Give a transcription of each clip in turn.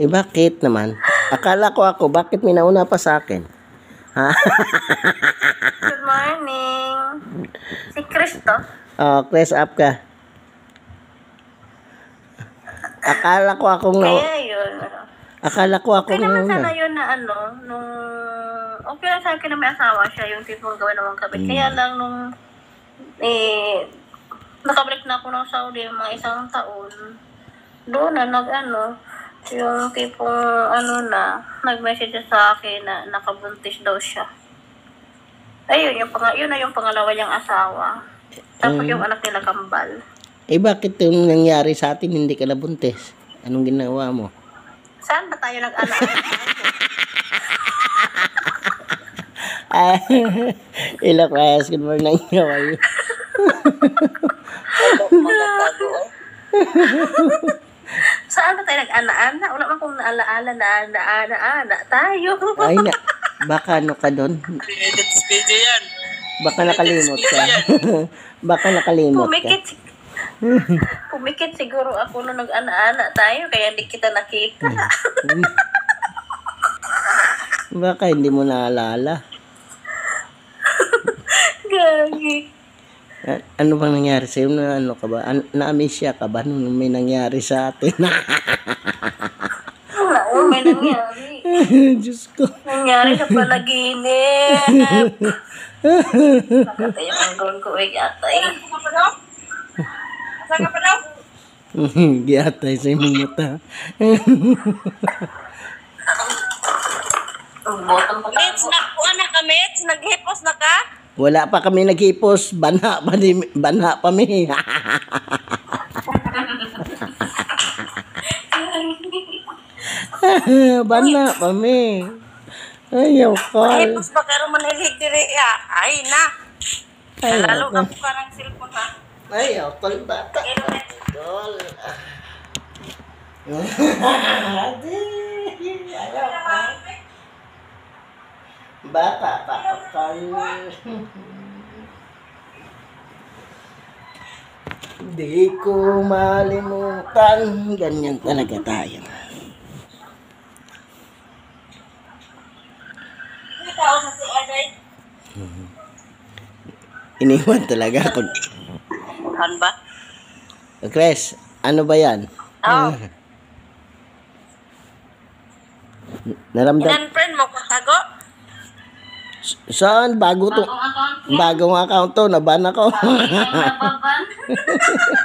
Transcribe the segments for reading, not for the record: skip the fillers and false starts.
Eh, bakit naman? Akala ko ako, bakit may nauna pa sa akin? Ha? Good morning. Si Cristo. Oh, close up ka. Akala ko akong Kaya yun. Akala ko Okay akong naman sana nauna. yun na nung... Okay lang sa akin na may asawa siya, yung tipong gawin naman kabit. Kaya lang nung... nakabalik na ako ng Saudi mga isang taon. Doon na yung tipong nag-message siya sa akin na nakabuntis daw siya. Ayun, yun na yung pangalawa niyang asawa. Tapos yung anak nila kambal. Eh, bakit yung nangyari sa atin hindi ka nabuntis? Anong ginawa mo? Saan ba tayo nag-anak? Hello, class. Good morning. How are you? Saan ba tayo nag-ana-ana? Wala man kong naalaala na tayo. Ay, baka ano ka doon? Edit video yan. Baka nakalimot ka. Baka nakalimot ka. Pumikit siguro ako nung nag-ana-ana tayo, kaya hindi kita nakita. Baka hindi mo naalala. Gagi. Ano bang nangyari sa'yo? Ano ka ba? Na-amnesia ka ba nung may nangyari sa atin? Wala, may nangyari. Diyos ko. Nangyari sa panaginip. Nakatay yung anggol ko, atay. Saan ka pa daw? Giatay sa imong mata. Ang bottom pa Mits, nakuha na ka, Mits? Naghipos na ka? Wala pa kami naghipos. Banha pa mi. Banha pa mi. Ayaw ka. Naghipos ba kayo manilig diri? Ay na. Lalo ka po ka ng cellphone ha. Ayaw ka bata. Idol. Ayaw ka. Bata pa ka. Di ko malimutan. Ganyan talaga tayo. Hindi tao sa si Aday. Iniwan talaga ako. Ano ba? Chris, ano ba yan? Oh. Naramdam. Inan-friend mo kung tago? Saan? Bagong account to. Naban ako. nababan.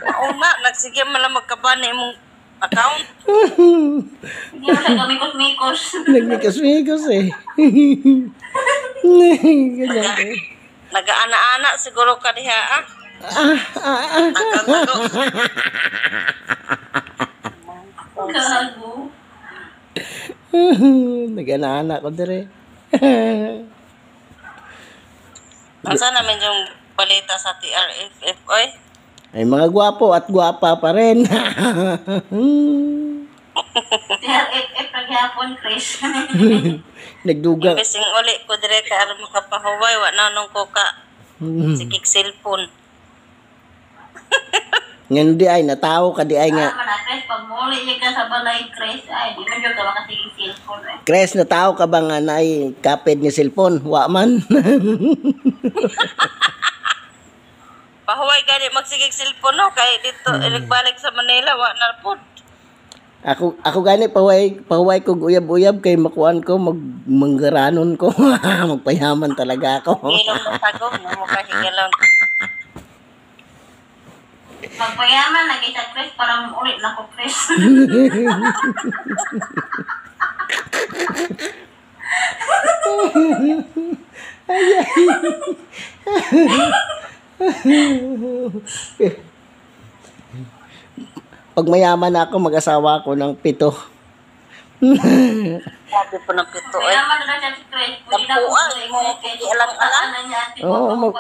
Oo nga, nagsige mo lang magkaban na imong account. Hindi mo siya gamikos-mikos. Nagmikos-mikos eh. Ganyan eh. Nag-aana-ana siguro ka diha Nagkatago. Gago. Nag-anak ko dire. Nasa namin yung balita sa TRFF, oy? Ay, mga gwapo at gwapa pa rin. TRFF paghapon, Chris. Nagdugang. Imbesing uli ko dire ka aram makapahuway, wa na nung ko ka sikik cellphone. Ngayon di ay, natao ka di ay nga. Tama na, Chris. Pag muli ka sa balay, Chris, ay, di man yun ka makasiging cellphone. Chris, natao ka ba nga na ay kapit ni cellphone? Wa man. Pahuway gani magsikik cellphone no, kay dito balik sa Manila, wa na po. Ako gani pahuway ko uyab-uyab kay makuan ko manggaranon ko. Magpayaman talaga ako. Ilong mo tago, mo kahigalon. Magpayaman, lagi sa Chris, parang ulit na ko, Chris. Pag mayaman ako, mag-asawa ako ng 7. Sabi po ng pito, oy. Mayaman na siya si Chris. Pwede na Tampuan, ko, mo hindi alang-alang. Oo,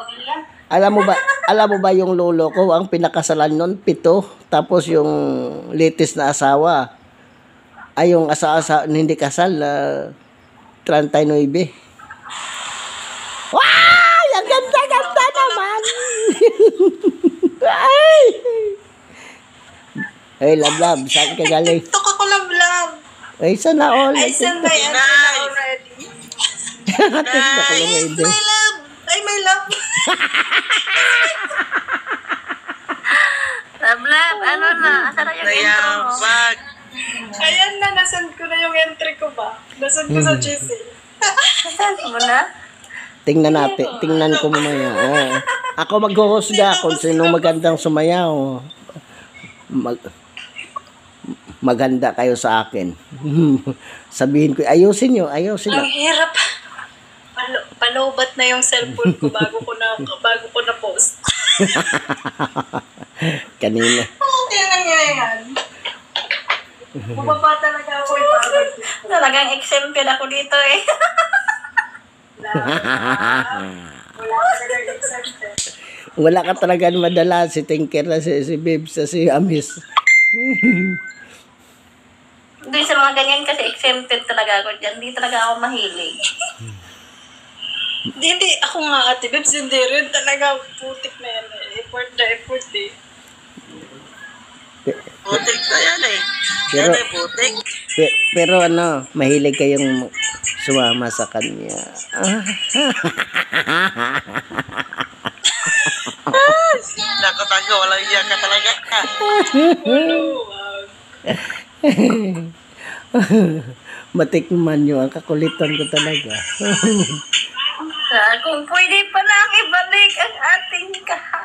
alam mo ba yung lolo ko, ang pinakasalan nun, 7. Tapos yung latest na asawa, ay yung asa hindi kasal, 39. Wow! Ang ganda-ganda naman! Ay! Hey, love, saan ka galing? TikTok ako, love. Ay, sana all. I send my entry na already. Tingnan ko lang hindi. My love! Ay, my love! Love, ano na? Asa na yung intro mo? Nayabag. Ayan na, nasend ko na yung entry ko ba? Nasend ko sa GC. Send mo na? Tingnan natin. Tingnan ko mamaya. Ako mag-husga kung sino magandang sumayaw. Maganda kayo sa akin. Sabihin ko, ayusin nyo. Ang hirap. Palobat na yung cellphone ko bago ko na post. Kanina. Yan ang yan. Bumaba talaga ako ipagod. Talagang exempted ako dito eh. Wala talaga accepted. Wala ka talaga madala si Tinker na si Bibs na si Amis. Hindi sa mga ganyan kasi exempted talaga ako dyan. Hindi talaga ako mahilig. Hindi, ako nga ate Bebs, hindi rin talaga putik na yan. Effort na effort eh. Putik na yan eh. Pero- Yan eh, putik. Pero ano, mahilig kayong sumama sa kanya. Nakatago, walang iyak ka talaga. Matikman nyo, ang kakulitan ko talaga. Kung pwede pa lang ibalik ang ating kahapon.